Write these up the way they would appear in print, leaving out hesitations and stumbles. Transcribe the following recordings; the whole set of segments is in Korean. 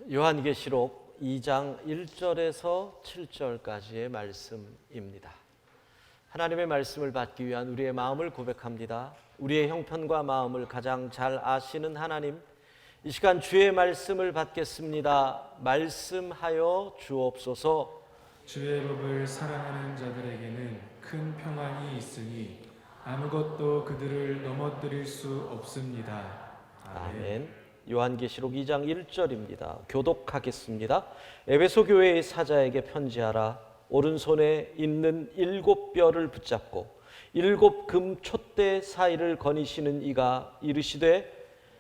요한계시록 2장 1절에서 7절까지의 말씀입니다. 하나님의 말씀을 받기 위한 우리의 마음을 고백합니다. 우리의 형편과 마음을 가장 잘 아시는 하나님, 이 시간 주의 말씀을 받겠습니다. 말씀하여 주옵소서. 주의 법을 사랑하는 자들에게는 큰 평안이 있으니 아무것도 그들을 넘어뜨릴 수 없습니다. 아멘. 요한계시록 2장 1절입니다. 교독하겠습니다. 에베소 교회의 사자에게 편지하라. 오른손에 있는 7뼈를 붙잡고 7 금 촛대 사이를 거니시는 이가 이르시되,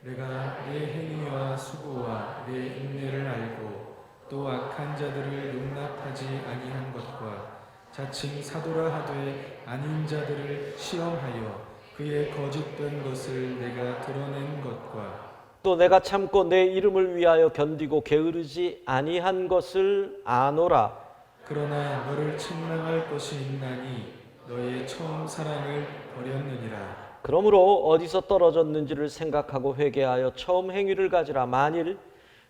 내가 내 행위와 수고와 내 인내를 알고 또 악한 자들을 용납하지 아니한 것과 자칭 사도라 하되 아닌 자들을 시험하여 그의 거짓된 것을 내가 드러낸 것과 또 내가 참고 내 이름을 위하여 견디고 게으르지 아니한 것을 아노라. 그러나 너를 책망할 것이 있나니 너의 처음 사랑을 버렸느니라. 그러므로 어디서 떨어졌는지를 생각하고 회개하여 처음 행위를 가지라. 만일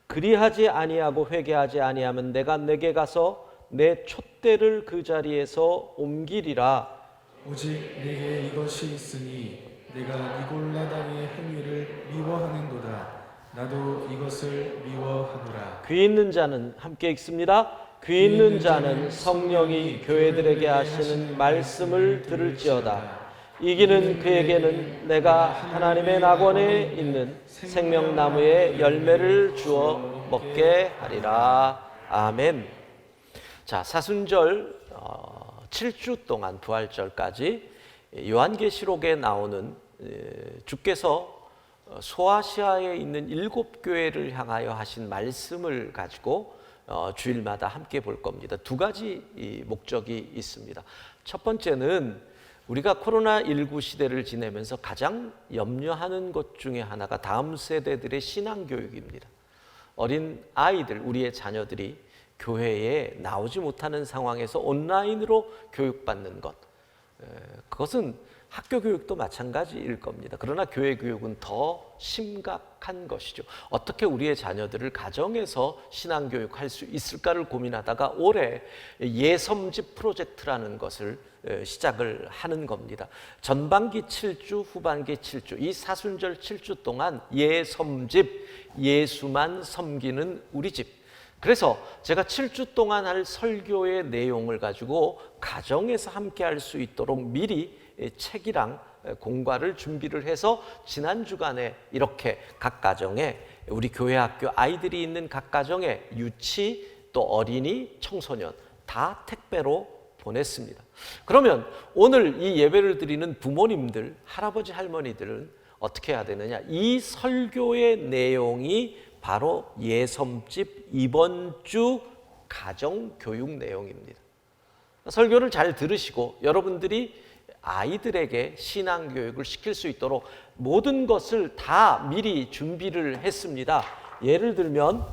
그리하지 아니하고 회개하지 아니하면 내가 내게 가서 내 촛대를 그 자리에서 옮기리라. 오직 내게 이것이 있으니 내가 니골라당의 행위를 미워하는도다. 나도 이것을 미워하노라. 귀 있는 자는 함께 읽습니다. 귀 있는 자는 성령이 교회들에게 하시는 말씀을 들을지어다. 이기는 그에게는 내가 하나님의 낙원에 있는 생명나무의 열매를 주어 먹게 하리라. 아멘. 자, 사순절 7주 동안 부활절까지 요한계시록에 나오는 주께서 소아시아에 있는 7교회를 향하여 하신 말씀을 가지고 주일마다 함께 볼 겁니다. 두 가지 목적이 있습니다. 첫 번째는 우리가 코로나19 시대를 지내면서 가장 염려하는 것 중에 하나가 다음 세대들의 신앙교육입니다. 어린 아이들, 우리의 자녀들이 교회에 나오지 못하는 상황에서 온라인으로 교육받는 것, 그것은 학교 교육도 마찬가지일 겁니다. 그러나 교회 교육은 더 심각한 것이죠. 어떻게 우리의 자녀들을 가정에서 신앙교육할 수 있을까를 고민하다가 올해 예섬집 프로젝트라는 것을 시작을 하는 겁니다. 전반기 7주, 후반기 7주, 이 사순절 7주 동안 예섬집, 예수만 섬기는 우리 집. 그래서 제가 7주 동안 할 설교의 내용을 가지고 가정에서 함께 할 수 있도록 미리 책이랑 공과를 준비를 해서 지난 주간에 이렇게 각 가정에, 우리 교회 학교 아이들이 있는 각 가정에 유치, 또 어린이, 청소년 다 택배로 보냈습니다. 그러면 오늘 이 예배를 드리는 부모님들, 할아버지 할머니들은 어떻게 해야 되느냐? 이 설교의 내용이 바로 예섬집 이번 주 가정교육 내용입니다. 설교를 잘 들으시고 여러분들이 아이들에게 신앙교육을 시킬 수 있도록 모든 것을 다 미리 준비를 했습니다. 예를 들면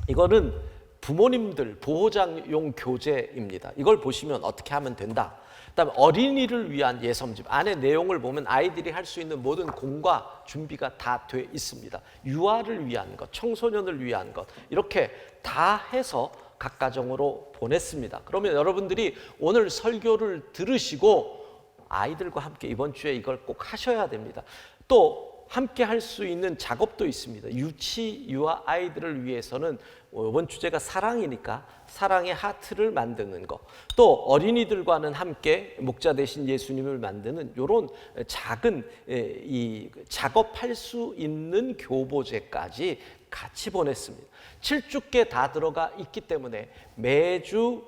이거는 부모님들 보호자용 교재입니다. 이걸 보시면 어떻게 하면 된다. 그다음에 어린이를 위한 예섬집 안에 내용을 보면 아이들이 할 수 있는 모든 공과 준비가 다 돼 있습니다. 유아를 위한 것, 청소년을 위한 것, 이렇게 다 해서 각 가정으로 보냈습니다. 그러면 여러분들이 오늘 설교를 들으시고 아이들과 함께 이번 주에 이걸 꼭 하셔야 됩니다. 또 함께 할 수 있는 작업도 있습니다. 유치, 유아 아이들을 위해서는 이번 주제가 사랑이니까 사랑의 하트를 만드는 거, 또 어린이들과는 함께 목자 되신 예수님을 만드는 이런 작은 이 작업할 수 있는 교보제까지 같이 보냈습니다. 7주께 다 들어가 있기 때문에 매주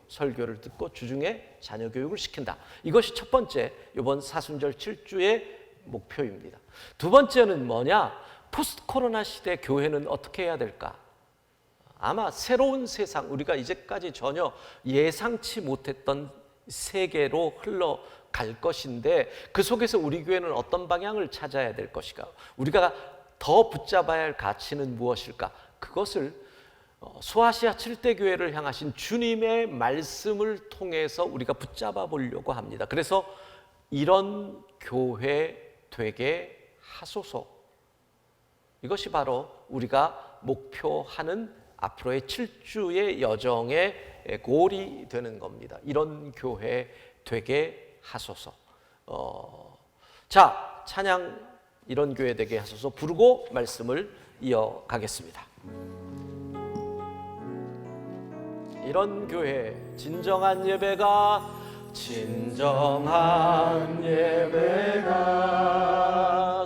설교를 듣고 주중에 자녀 교육을 시킨다. 이것이 첫 번째 이번 사순절 7주의 목표입니다. 두 번째는 뭐냐? 포스트 코로나 시대 교회는 어떻게 해야 될까? 아마 새로운 세상, 우리가 이제까지 전혀 예상치 못했던 세계로 흘러갈 것인데 그 속에서 우리 교회는 어떤 방향을 찾아야 될 것인가? 우리가 더 붙잡아야 할 가치는 무엇일까? 그것을 소아시아 7대 교회를 향하신 주님의 말씀을 통해서 우리가 붙잡아 보려고 합니다. 그래서 이런 교회 되게 하소서. 이것이 바로 우리가 목표하는 앞으로의 7주의 여정의 골이 되는 겁니다. 이런 교회 되게 하소서. 자, 찬양 이런 교회 되게 하소서 부르고 말씀을 이어가겠습니다. 이런 교회, 진정한 예배가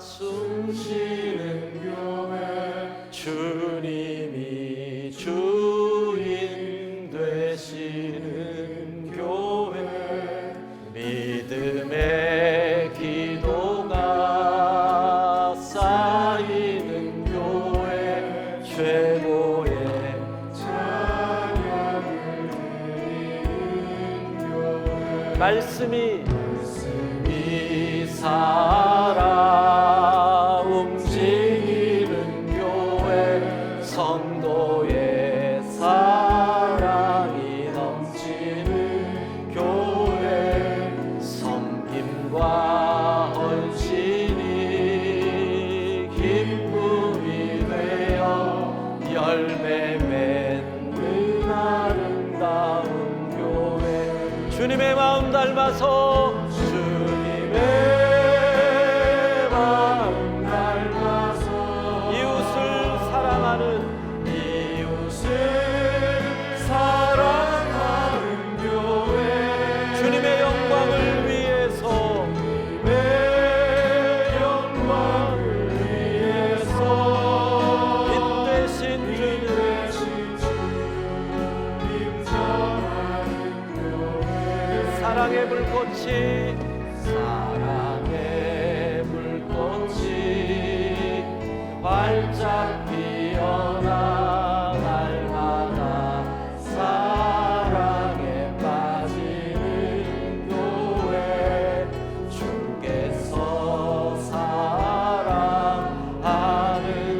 숨쉬는 교회, 주님이 주인 되시는 교회, 믿음의 기도가 쌓이는 교회, 최고의 말씀이 살아 움직이는 교회, 성도의 사랑이 넘치는 교회, 섬김과 헌신이 기쁨이 되어 열매 맺는 아름다운 교회, 주님의 마음 닮아서 사랑하는 교회, 주님의 영광을 위해서 빛되신 주님 전하는 교회, 사랑의 불꽃이 활짝 피어나 날마다 사랑에 빠지는 교회, 주께서 사랑하는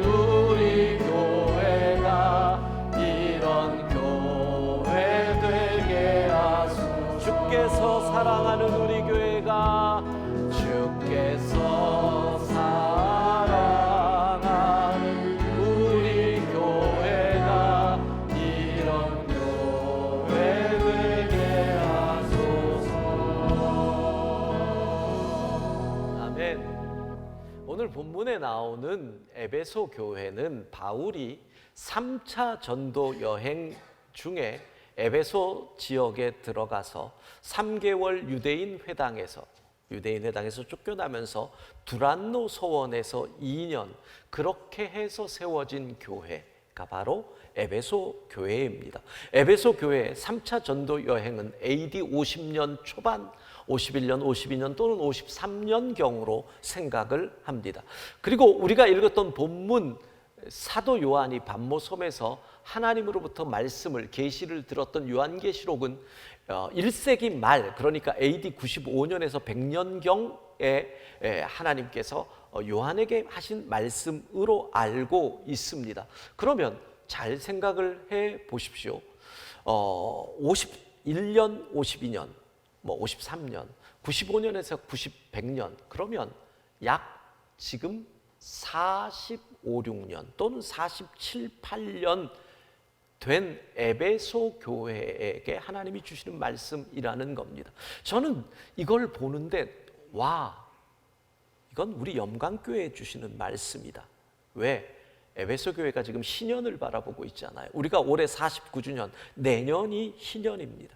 우리 교회가 이런 교회 되게 하소서. 주께서 사랑하는 우리 교회가, 주께서 사랑하는 우리 교회가 이런 교회 되게 하소서. 아멘. 오늘 본문에 나오는 에베소 교회는 바울이 3차 전도 여행 중에 에베소 지역에 들어가서 3개월 유대인 회당에서 쫓겨나면서 두란노 소원에서 2년 그렇게 해서 세워진 교회가 바로 에베소 교회입니다. 에베소 교회의 3차 전도 여행은 AD 50년 초반, 51년, 52년 또는 53년경으로 생각을 합니다. 그리고 우리가 읽었던 본문 사도 요한이 반모섬에서 하나님으로부터 말씀을 계시를 들었던 요한계시록은 1세기 말, 그러니까 AD 95년에서 100년경에 하나님께서 요한에게 하신 말씀으로 알고 있습니다. 그러면 잘 생각을 해 보십시오. 51년, 52년, 53년, 95년에서 100년, 그러면 약 지금 45, 6년 또는 47, 8년 된 에베소 교회에게 하나님이 주시는 말씀이라는 겁니다. 저는 이걸 보는데 이건 우리 염강교회에 주시는 말씀이다. 왜? 에베소 교회가 지금 희년을 바라보고 있잖아요. 우리가 올해 49주년, 내년이 희년입니다.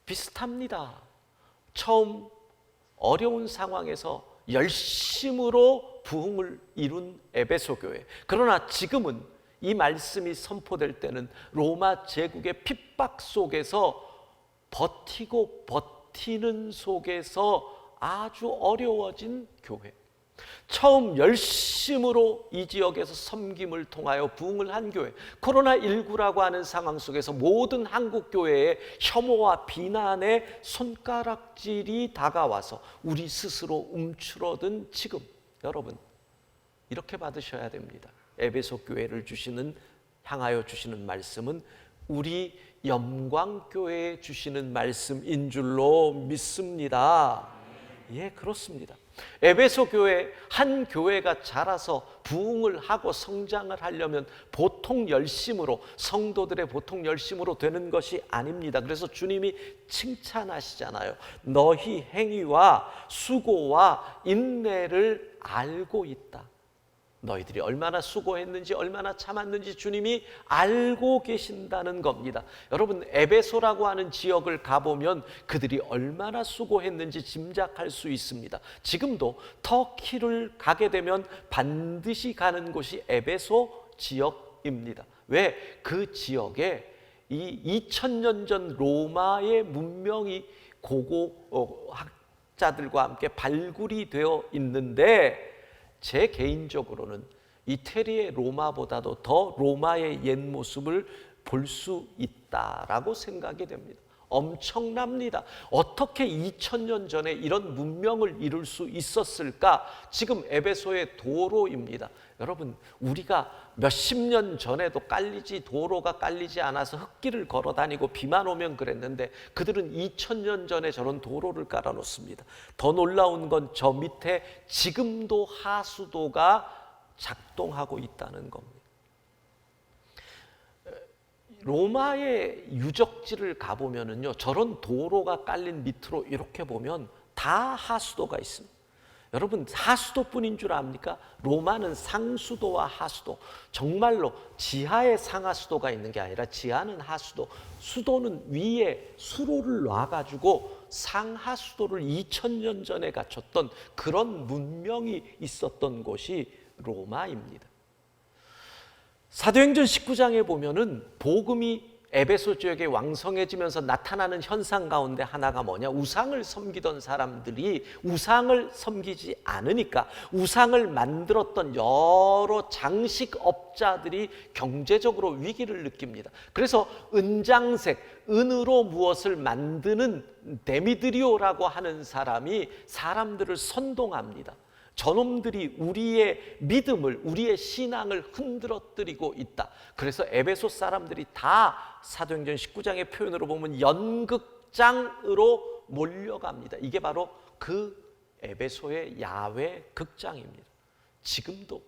비슷합니다. 처음 어려운 상황에서 열심으로 부흥을 이룬 에베소 교회. 그러나 지금은 이 말씀이 선포될 때는 로마 제국의 핍박 속에서 버티는 속에서 아주 어려워진 교회. 처음 열심으로 이 지역에서 섬김을 통하여 부흥을 한 교회. 코로나19라고 하는 상황 속에서 모든 한국 교회의 혐오와 비난의 손가락질이 다가와서 우리 스스로 움츠러든 지금, 여러분 이렇게 받으셔야 됩니다. 에베소 교회를 향하여 주시는 말씀은 우리 염광교회에 주시는 말씀인 줄로 믿습니다. 예, 그렇습니다. 에베소 교회, 한 교회가 자라서 부흥을 하고 성장을 하려면 보통 열심으로, 성도들의 보통 열심으로 되는 것이 아닙니다. 그래서 주님이 칭찬하시잖아요. 너희 행위와 수고와 인내를 알고 있다. 너희들이 얼마나 수고했는지, 얼마나 참았는지 주님이 알고 계신다는 겁니다. 여러분, 에베소라고 하는 지역을 가보면 그들이 얼마나 수고했는지 짐작할 수 있습니다. 지금도 터키를 가게 되면 반드시 가는 곳이 에베소 지역입니다. 왜? 그 지역에 이 2000년 전 로마의 문명이 고고학자들과 함께 발굴이 되어 있는데, 제 개인적으로는 이태리의 로마보다도 더 로마의 옛 모습을 볼 수 있다라고 생각이 됩니다. 엄청납니다. 어떻게 2000년 전에 이런 문명을 이룰 수 있었을까? 지금 에베소의 도로입니다. 여러분, 우리가 몇십 년 전에도 도로가 깔리지 않아서 흙길을 걸어 다니고 비만 오면 그랬는데, 그들은 2000년 전에 저런 도로를 깔아 놓습니다. 더 놀라운 건 저 밑에 지금도 하수도가 작동하고 있다는 겁니다. 로마의 유적지를 가보면은요, 저런 도로가 깔린 밑으로 이렇게 보면 다 하수도가 있습니다. 여러분, 하수도뿐인 줄 압니까? 로마는 상수도와 하수도, 정말로 지하에 상하수도가 있는 게 아니라 지하는 하수도, 수도는 위에 수로를 놔가지고 상하수도를 2000년 전에 갖췄던 그런 문명이 있었던 곳이 로마입니다. 사도행전 19장에 보면은 복음이 에베소 지역에 왕성해지면서 나타나는 현상 가운데 하나가 뭐냐? 우상을 섬기던 사람들이 우상을 섬기지 않으니까 우상을 만들었던 여러 장식업자들이 경제적으로 위기를 느낍니다. 그래서 은장색, 은으로 무엇을 만드는 데미드리오라고 하는 사람이 사람들을 선동합니다. 저놈들이 우리의 믿음을, 우리의 신앙을 흔들어뜨리고 있다. 그래서 에베소 사람들이 다 사도행전 19장의 표현으로 보면 연극장으로 몰려갑니다. 이게 바로 그 에베소의 야외 극장입니다. 지금도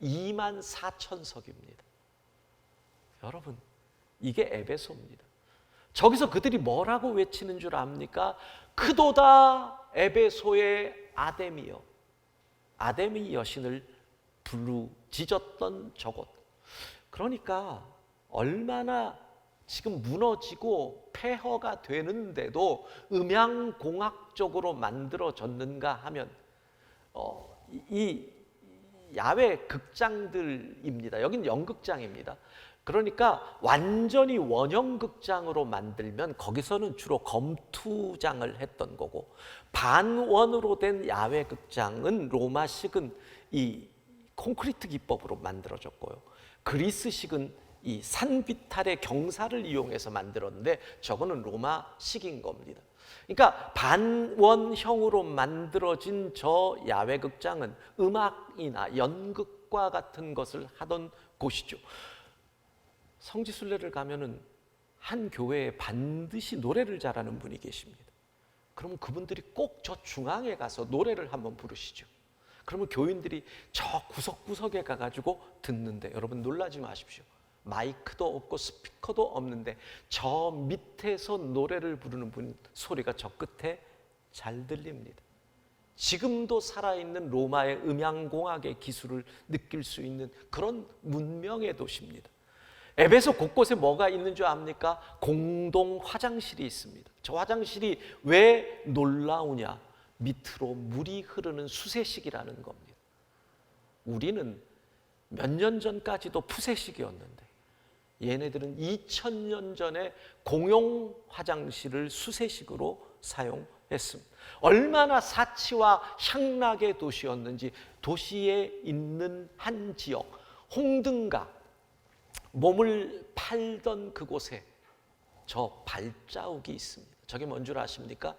24,000석입니다. 여러분, 이게 에베소입니다. 저기서 그들이 뭐라고 외치는 줄 압니까? 크도다 에베소의 아데미여. 아데미 여신을 부르짖었던 저곳. 그러니까 얼마나 지금 무너지고 폐허가 되는데도 음향공학적으로 만들어졌는가 하면 이 야외 극장들입니다. 여긴 연극장입니다. 그러니까 완전히 원형극장으로 만들면 거기서는 주로 검투장을 했던 거고, 반원으로 된 야외극장은 로마식은 이 콘크리트 기법으로 만들어졌고요, 그리스식은 이 산비탈의 경사를 이용해서 만들었는데 저거는 로마식인 겁니다. 그러니까 반원형으로 만들어진 저 야외극장은 음악이나 연극과 같은 것을 하던 곳이죠. 성지순례를 가면은 한 교회에 반드시 노래를 잘하는 분이 계십니다. 그러면 그분들이 꼭 저 중앙에 가서 노래를 한번 부르시죠. 그러면 교인들이 저 구석구석에 가가지고 듣는데, 여러분 놀라지 마십시오. 마이크도 없고 스피커도 없는데 저 밑에서 노래를 부르는 분 소리가 저 끝에 잘 들립니다. 지금도 살아있는 로마의 음향공학의 기술을 느낄 수 있는 그런 문명의 도시입니다. 에베소 곳곳에 뭐가 있는 줄 압니까? 공동 화장실이 있습니다. 저 화장실이 왜 놀라우냐? 밑으로 물이 흐르는 수세식이라는 겁니다. 우리는 몇 년 전까지도 푸세식이었는데 얘네들은 2000년 전에 공용 화장실을 수세식으로 사용했습니다. 얼마나 사치와 향락의 도시였는지, 도시에 있는 한 지역, 홍등가, 몸을 팔던 그곳에 저 발자국이 있습니다. 저게 뭔 줄 아십니까?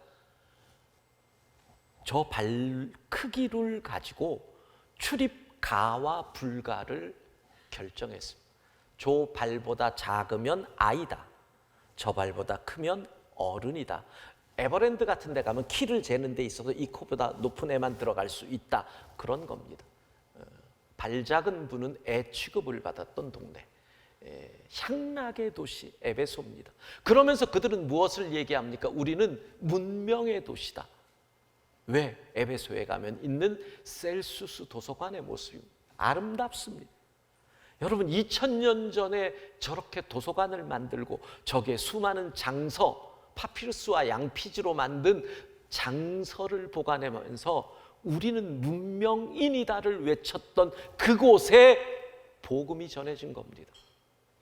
저 발 크기를 가지고 출입가와 불가를 결정했습니다. 저 발보다 작으면 아이다, 저 발보다 크면 어른이다. 에버랜드 같은 데 가면 키를 재는 데 있어서 이 코보다 높은 애만 들어갈 수 있다, 그런 겁니다. 발작은 분은 애 취급을 받았던 동네, 향락의 도시 에베소입니다. 그러면서 그들은 무엇을 얘기합니까? 우리는 문명의 도시다. 왜? 에베소에 가면 있는 셀수스 도서관의 모습이 아름답습니다. 여러분, 2000년 전에 저렇게 도서관을 만들고 저게 수많은 장서, 파피루스와 양피지로 만든 장서를 보관하면서 우리는 문명인이다를 외쳤던 그곳에 복음이 전해진 겁니다.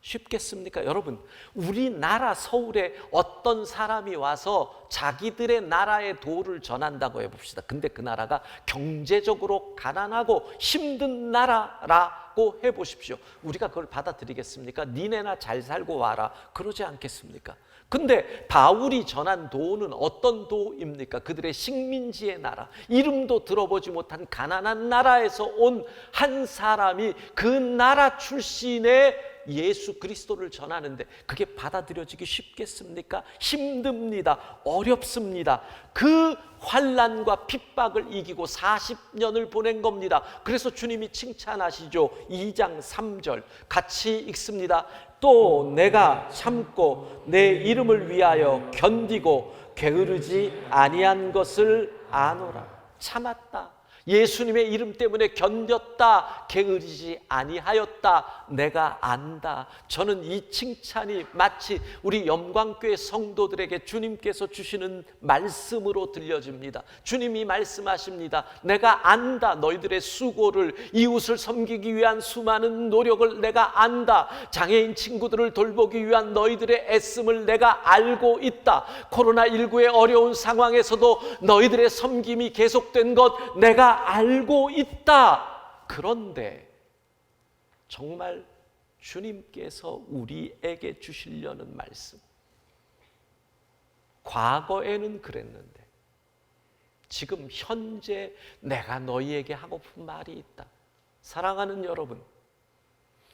쉽겠습니까? 여러분, 우리나라 서울에 어떤 사람이 와서 자기들의 나라의 도를 전한다고 해봅시다. 근데 그 나라가 경제적으로 가난하고 힘든 나라라고 해보십시오. 우리가 그걸 받아들이겠습니까? 니네나 잘 살고 와라, 그러지 않겠습니까? 근데 바울이 전한 도는 어떤 도입니까? 그들의 식민지의 나라, 이름도 들어보지 못한 가난한 나라에서 온 한 사람이 그 나라 출신의 예수 그리스도를 전하는데 그게 받아들여지기 쉽겠습니까? 힘듭니다. 어렵습니다. 그 환난과 핍박을 이기고 40년을 보낸 겁니다. 그래서 주님이 칭찬하시죠. 2장 3절 같이 읽습니다. 또 내가 참고 내 이름을 위하여 견디고 게으르지 아니한 것을 아노라. 참았다. 예수님의 이름 때문에 견뎠다. 게으르지 아니하였다. 내가 안다. 저는 이 칭찬이 마치 우리 영광교회 성도들에게 주님께서 주시는 말씀으로 들려집니다. 주님이 말씀하십니다. 내가 안다. 너희들의 수고를, 이웃을 섬기기 위한 수많은 노력을 내가 안다. 장애인 친구들을 돌보기 위한 너희들의 애씀을 내가 알고 있다. 코로나19의 어려운 상황에서도 너희들의 섬김이 계속된 것 내가 알고 있다. 그런데 정말 주님께서 우리에게 주시려는 말씀, 과거에는 그랬는데 지금 현재 내가 너희에게 하고픈 말이 있다. 사랑하는 여러분,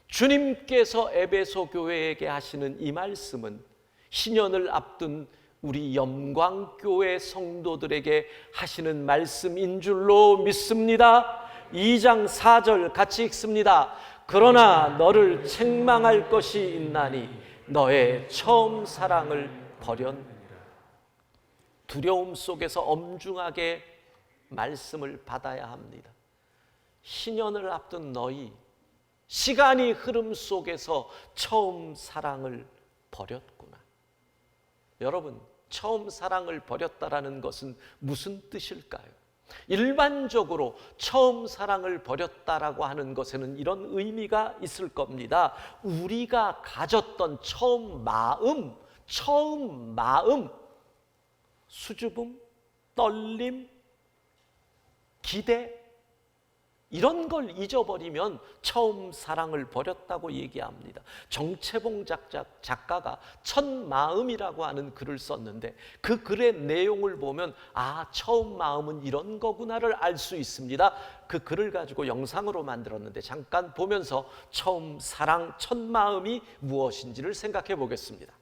주님께서 에베소 교회에게 하시는 이 말씀은 신년을 앞둔 우리 영광교회 성도들에게 하시는 말씀인 줄로 믿습니다. 2장 4절 같이 읽습니다. 그러나 너를 책망할 것이 있나니 너의 처음 사랑을 버렸느니라. 두려움 속에서 엄중하게 말씀을 받아야 합니다. 신년을 앞둔 너희, 시간이 흐름 속에서 처음 사랑을 버렸구나. 여러분, 처음 사랑을 버렸다라는 것은 무슨 뜻일까요? 일반적으로 처음 사랑을 버렸다라고 하는 것에는 이런 의미가 있을 겁니다. 우리가 가졌던 처음 마음, 수줍음, 떨림, 기대, 이런 걸 잊어버리면 처음 사랑을 버렸다고 얘기합니다. 정채봉 작가가 첫 마음이라고 하는 글을 썼는데 그 글의 내용을 보면 처음 마음은 이런 거구나를 알 수 있습니다. 그 글을 가지고 영상으로 만들었는데 잠깐 보면서 처음 사랑, 첫 마음이 무엇인지를 생각해 보겠습니다.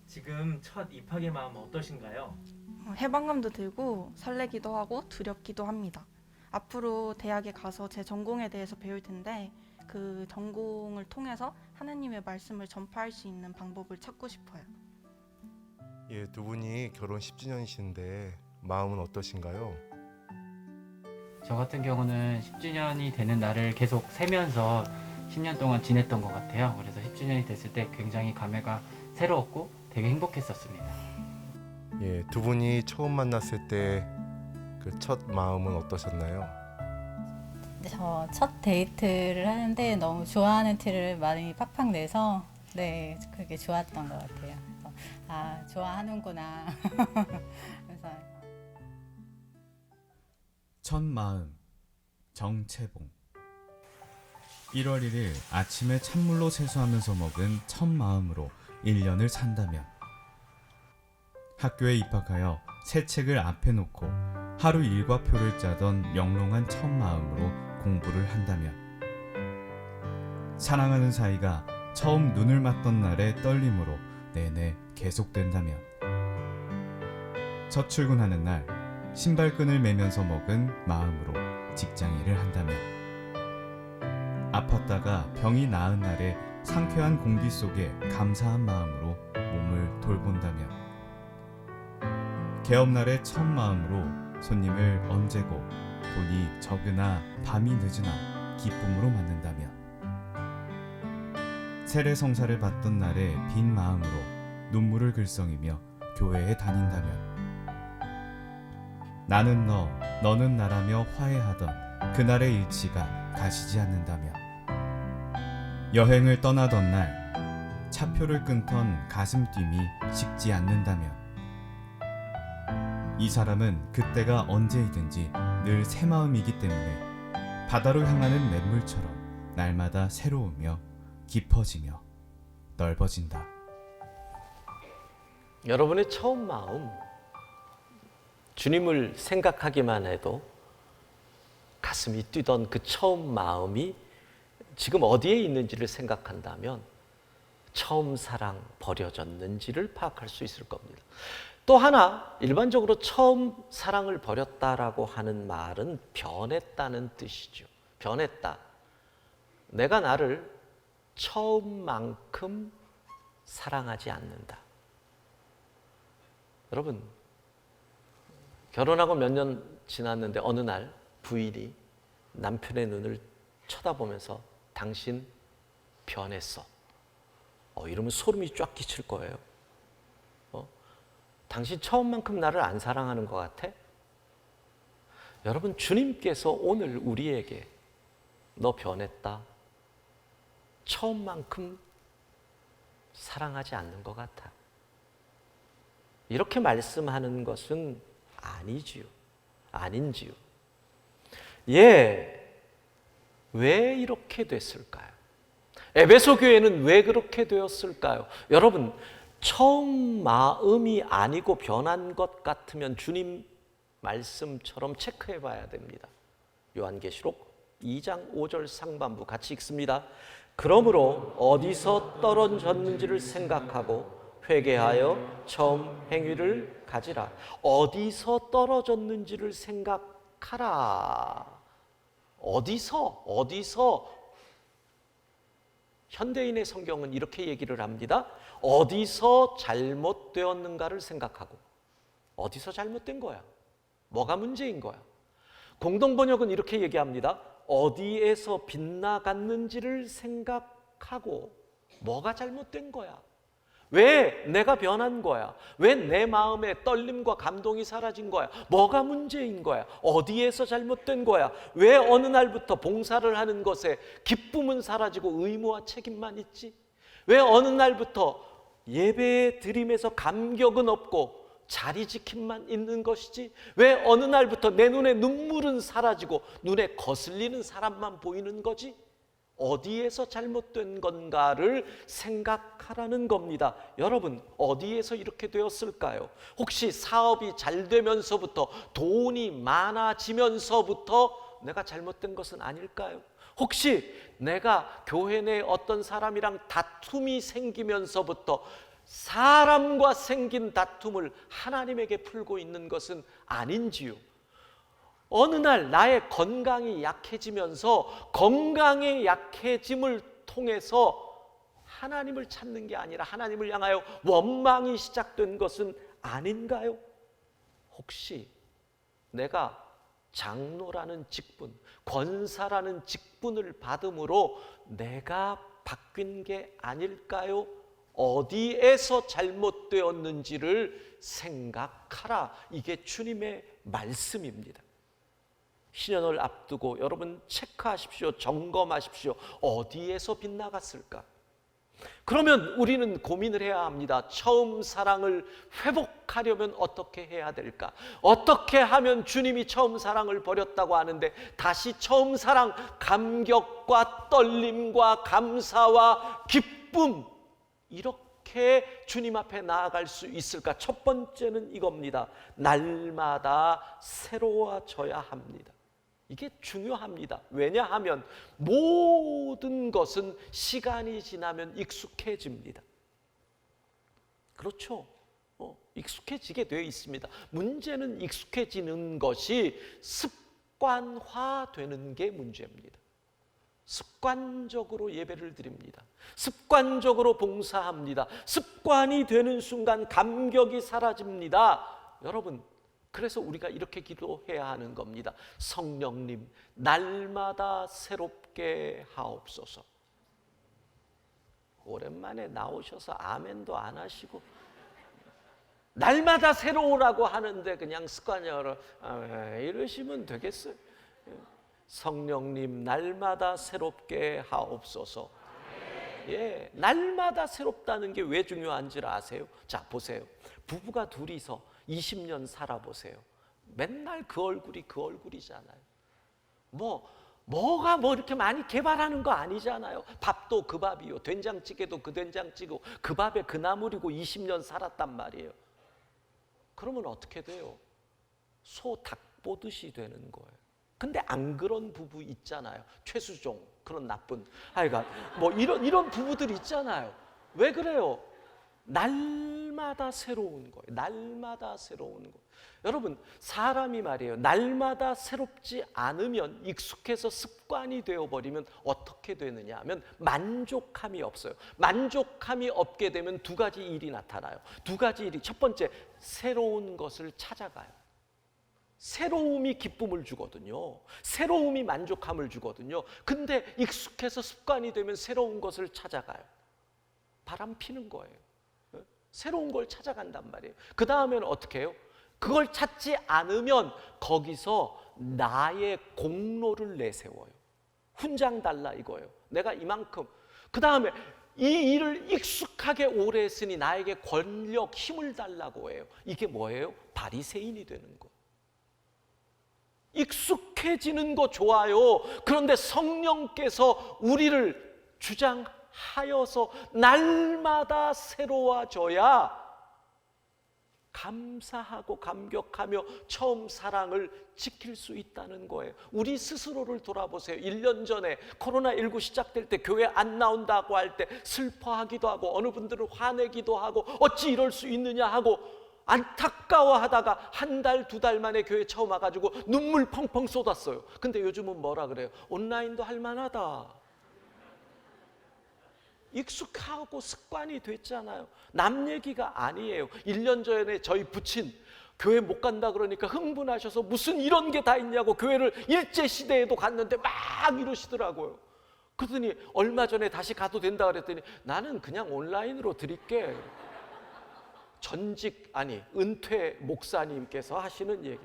지금 첫 입학의 마음 어떠신가요? 해방감도 들고 설레기도 하고 두렵기도 합니다. 앞으로 대학에 가서 제 전공에 대해서 배울 텐데 그 전공을 통해서 하나님의 말씀을 전파할 수 있는 방법을 찾고 싶어요. 예, 두 분이 결혼 10주년이신데 마음은 어떠신가요? 저 같은 경우는 10주년이 되는 날을 계속 세면서 10년 동안 지냈던 것 같아요. 그래서 10주년이 됐을 때 굉장히 감회가 새로웠고 되게 행복했었습니다. 예, 두 분이 처음 만났을 때 그 첫 마음은 어떠셨나요? 저 첫 데이트를 하는데 너무 좋아하는 티를 많이 팍팍 내서 그게 좋았던 것 같아요. 그래서 좋아하는구나. 그래서 첫 마음 정채봉. 1월 1일 아침에 찬물로 세수하면서 먹은 첫 마음으로 1년을 산다면, 학교에 입학하여 새 책을 앞에 놓고 하루 일과표를 짜던 영롱한 첫 마음으로 공부를 한다면, 사랑하는 사이가 처음 눈을 맞던 날의 떨림으로 내내 계속된다면, 첫 출근하는 날 신발끈을 매면서 먹은 마음으로 직장일을 한다면, 아팠다가 병이 나은 날의 상쾌한 공기 속에 감사한 마음으로 몸을 돌본다면, 개업날의 첫 마음으로 손님을 언제고 돈이 적으나 밤이 늦으나 기쁨으로 맞는다면, 세례성사를 받던 날의 빈 마음으로 눈물을 글썽이며 교회에 다닌다면, 나는 너, 너는 나라며 화해하던 그날의 일치가 가시지 않는다면, 여행을 떠나던 날 차표를 끊던 가슴 뛰미 식지 않는다면, 이 사람은 그때가 언제이든지 늘 새 마음이기 때문에 바다로 향하는 냇물처럼 날마다 새로우며 깊어지며 넓어진다. 여러분의 처음 마음, 주님을 생각하기만 해도 가슴이 뛰던 그 처음 마음이 지금 어디에 있는지를 생각한다면 처음 사랑 버려졌는지를 파악할 수 있을 겁니다. 또 하나, 일반적으로 처음 사랑을 버렸다라고 하는 말은 변했다는 뜻이죠. 변했다. 내가 나를 처음만큼 사랑하지 않는다. 여러분, 결혼하고 몇 년 지났는데 어느 날 부인이 남편의 눈을 쳐다보면서 당신 변했어. 이러면 소름이 쫙 끼칠 거예요. 당신 처음만큼 나를 안 사랑하는 것 같아? 여러분, 주님께서 오늘 우리에게 너 변했다. 처음만큼 사랑하지 않는 것 같아. 이렇게 말씀하는 것은 아니지요. 아닌지요. 왜 이렇게 됐을까요? 에베소 교회는 왜 그렇게 되었을까요? 여러분, 처음 마음이 아니고 변한 것 같으면 주님 말씀처럼 체크해 봐야 됩니다. 요한계시록 2장 5절 상반부 같이 읽습니다. 그러므로 어디서 떨어졌는지를 생각하고 회개하여 처음 행위를 가지라. 어디서 떨어졌는지를 생각하라. 어디서? 현대인의 성경은 이렇게 얘기를 합니다. 어디서 잘못되었는가를 생각하고. 어디서 잘못된 거야? 뭐가 문제인 거야? 공동번역은 이렇게 얘기합니다. 어디에서 빗나갔는지를 생각하고. 뭐가 잘못된 거야? 왜 내가 변한 거야? 왜 내 마음에 떨림과 감동이 사라진 거야? 뭐가 문제인 거야? 어디에서 잘못된 거야? 왜 어느 날부터 봉사를 하는 것에 기쁨은 사라지고 의무와 책임만 있지? 왜 어느 날부터 예배 드림에서 감격은 없고 자리 지킴만 있는 것이지? 왜 어느 날부터 내 눈에 눈물은 사라지고 눈에 거슬리는 사람만 보이는 거지? 어디에서 잘못된 건가를 생각하라는 겁니다. 여러분, 어디에서 이렇게 되었을까요? 혹시 사업이 잘 되면서부터, 돈이 많아지면서부터 내가 잘못된 것은 아닐까요? 혹시 내가 교회 내 어떤 사람이랑 다툼이 생기면서부터 사람과 생긴 다툼을 하나님에게 풀고 있는 것은 아닌지요? 어느 날 나의 건강이 약해지면서 건강의 약해짐을 통해서 하나님을 찾는 게 아니라 하나님을 향하여 원망이 시작된 것은 아닌가요? 혹시 내가 장로라는 직분, 권사라는 직분을 받음으로 내가 바뀐 게 아닐까요? 어디에서 잘못되었는지를 생각하라. 이게 주님의 말씀입니다. 신년을 앞두고 여러분 체크하십시오. 점검하십시오. 어디에서 빗나갔을까? 그러면 우리는 고민을 해야 합니다. 처음 사랑을 회복하려면 어떻게 해야 될까? 어떻게 하면 주님이 처음 사랑을 버렸다고 하는데 다시 처음 사랑, 감격과 떨림과 감사와 기쁨, 이렇게 주님 앞에 나아갈 수 있을까? 첫 번째는 이겁니다. 날마다 새로워져야 합니다. 이게 중요합니다. 왜냐하면 모든 것은 시간이 지나면 익숙해집니다. 그렇죠? 익숙해지게 되어 있습니다. 문제는 익숙해지는 것이 습관화되는 게 문제입니다. 습관적으로 예배를 드립니다. 습관적으로 봉사합니다. 습관이 되는 순간 감격이 사라집니다. 여러분, 그래서 우리가 이렇게 기도해야 하는 겁니다. 성령님, 날마다 새롭게 하옵소서. 오랜만에 나오셔서 아멘도 안 하시고 날마다 새로우라고 하는데 그냥 습관적으로 이러시면 되겠어요? 성령님, 날마다 새롭게 하옵소서. 예, 날마다 새롭다는 게 왜 중요한지를 아세요? 자, 보세요. 부부가 둘이서 20년 살아보세요. 맨날 그 얼굴이 그 얼굴이잖아요. 뭐가 이렇게 많이 개발하는 거 아니잖아요. 밥도 그 밥이요, 된장찌개도 그 된장찌개고, 그 밥에 그 나물이고 20년 살았단 말이에요. 그러면 어떻게 돼요? 소 닭 보듯이 되는 거예요. 근데 안 그런 부부 있잖아요. 최수종, 그런 나쁜 하여간 이런 부부들 있잖아요. 왜 그래요? 날마다 새로운 거예요. 날마다 새로운 거. 여러분, 사람이 말이에요, 날마다 새롭지 않으면, 익숙해서 습관이 되어버리면 어떻게 되느냐 하면 만족함이 없어요. 만족함이 없게 되면 두 가지 일이 나타나요. 두 가지 일이, 첫 번째, 새로운 것을 찾아가요. 새로움이 기쁨을 주거든요. 새로움이 만족함을 주거든요. 근데 익숙해서 습관이 되면 새로운 것을 찾아가요. 바람 피는 거예요. 새로운 걸 찾아간단 말이에요. 그 다음에는 어떻게 해요? 그걸 찾지 않으면 거기서 나의 공로를 내세워요. 훈장 달라 이거예요. 내가 이만큼. 그 다음에 이 일을 익숙하게 오래 했으니 나에게 권력, 힘을 달라고 해요. 이게 뭐예요? 바리새인이 되는 거예요. 익숙해지는 거 좋아요. 그런데 성령께서 우리를 주장하여서 날마다 새로워져야 감사하고 감격하며 처음 사랑을 지킬 수 있다는 거예요. 우리 스스로를 돌아보세요. 1년 전에 코로나19 시작될 때 교회 안 나온다고 할 때 슬퍼하기도 하고, 어느 분들은 화내기도 하고, 어찌 이럴 수 있느냐 하고 안타까워하다가 한 달, 두 달 만에 교회 처음 와가지고 눈물 펑펑 쏟았어요. 근데 요즘은 뭐라 그래요? 온라인도 할만하다. 익숙하고 습관이 됐잖아요. 남 얘기가 아니에요. 1년 전에 저희 부친 교회 못 간다 그러니까 흥분하셔서 무슨 이런 게 다 있냐고 교회를 일제시대에도 갔는데 막 이러시더라고요. 그러더니 얼마 전에 다시 가도 된다 그랬더니 나는 그냥 온라인으로 드릴게. 은퇴 목사님께서 하시는 얘기.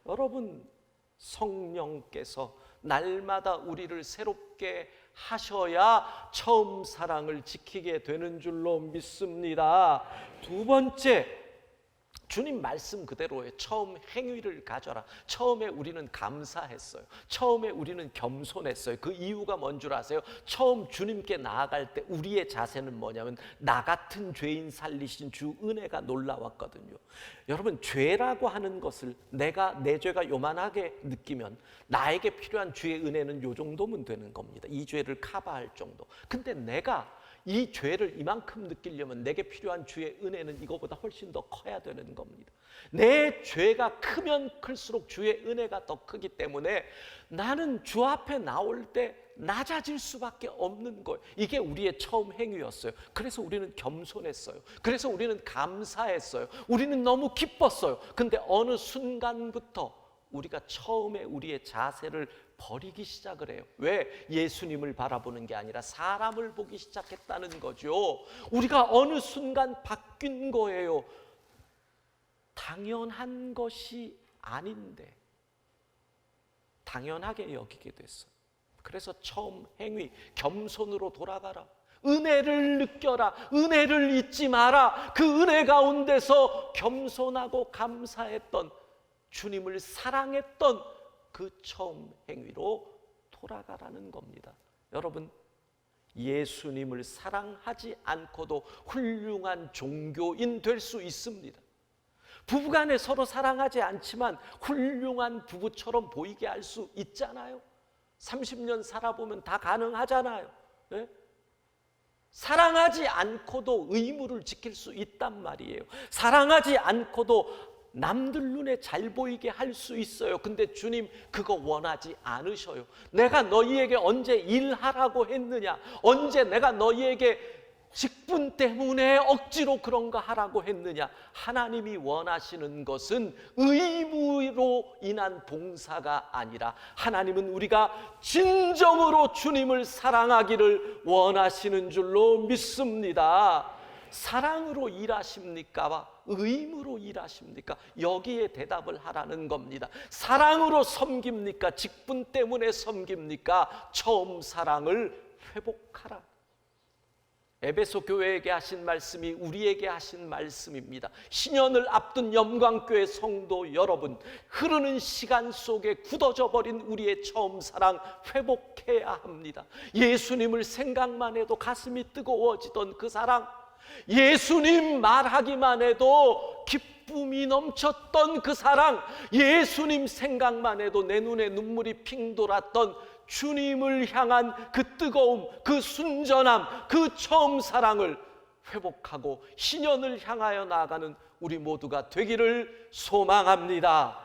여러분, 성령께서 날마다 우리를 새롭게 하셔야 처음 사랑을 지키게 되는 줄로 믿습니다. 두 번째, 주님 말씀 그대로의 처음 행위를 가져라. 처음에 우리는 감사했어요. 처음에 우리는 겸손했어요. 그 이유가 뭔 줄 아세요? 처음 주님께 나아갈 때 우리의 자세는 뭐냐면 나 같은 죄인 살리신 주 은혜가 놀라웠거든요. 여러분, 죄라고 하는 것을 내 죄가 요만하게 느끼면 나에게 필요한 주의 은혜는 요 정도면 되는 겁니다. 이 죄를 커버할 정도. 근데 내가 이 죄를 이만큼 느끼려면 내게 필요한 주의 은혜는 이거보다 훨씬 더 커야 되는 겁니다. 내 죄가 크면 클수록 주의 은혜가 더 크기 때문에 나는 주 앞에 나올 때 낮아질 수밖에 없는 거예요. 이게 우리의 처음 행위였어요. 그래서 우리는 겸손했어요. 그래서 우리는 감사했어요. 우리는 너무 기뻤어요. 근데 어느 순간부터 우리가 처음에 우리의 자세를 버리기 시작을 해요. 왜? 예수님을 바라보는 게 아니라 사람을 보기 시작했다는 거죠. 우리가 어느 순간 바뀐 거예요. 당연한 것이 아닌데 당연하게 여기게 됐어요. 그래서 처음 행위, 겸손으로 돌아가라. 은혜를 느껴라. 은혜를 잊지 마라. 그 은혜 가운데서 겸손하고 감사했던, 주님을 사랑했던 그 처음 행위로 돌아가라는 겁니다. 여러분, 예수님을 사랑하지 않고도 훌륭한 종교인 될 수 있습니다. 부부간에 서로 사랑하지 않지만 훌륭한 부부처럼 보이게 할 수 있잖아요. 30년 살아보면 다 가능하잖아요. 네? 사랑하지 않고도 의무를 지킬 수 있단 말이에요. 사랑하지 않고도 남들 눈에 잘 보이게 할 수 있어요. 근데 주님 그거 원하지 않으셔요. 내가 너희에게 언제 일하라고 했느냐? 언제 내가 너희에게 직분 때문에 억지로 그런 거 하라고 했느냐? 하나님이 원하시는 것은 의무로 인한 봉사가 아니라 하나님은 우리가 진정으로 주님을 사랑하기를 원하시는 줄로 믿습니다. 사랑으로 일하십니까? 의무로 일하십니까? 여기에 대답을 하라는 겁니다. 사랑으로 섬깁니까? 직분 때문에 섬깁니까? 처음 사랑을 회복하라. 에베소 교회에게 하신 말씀이 우리에게 하신 말씀입니다. 신년을 앞둔 영광교회 성도 여러분, 흐르는 시간 속에 굳어져 버린 우리의 처음 사랑 회복해야 합니다. 예수님을 생각만 해도 가슴이 뜨거워지던 그 사랑, 예수님 말하기만 해도 기쁨이 넘쳤던 그 사랑, 예수님 생각만 해도 내 눈에 눈물이 핑 돌았던 주님을 향한 그 뜨거움, 그 순전함, 그 처음 사랑을 회복하고 신년을 향하여 나아가는 우리 모두가 되기를 소망합니다.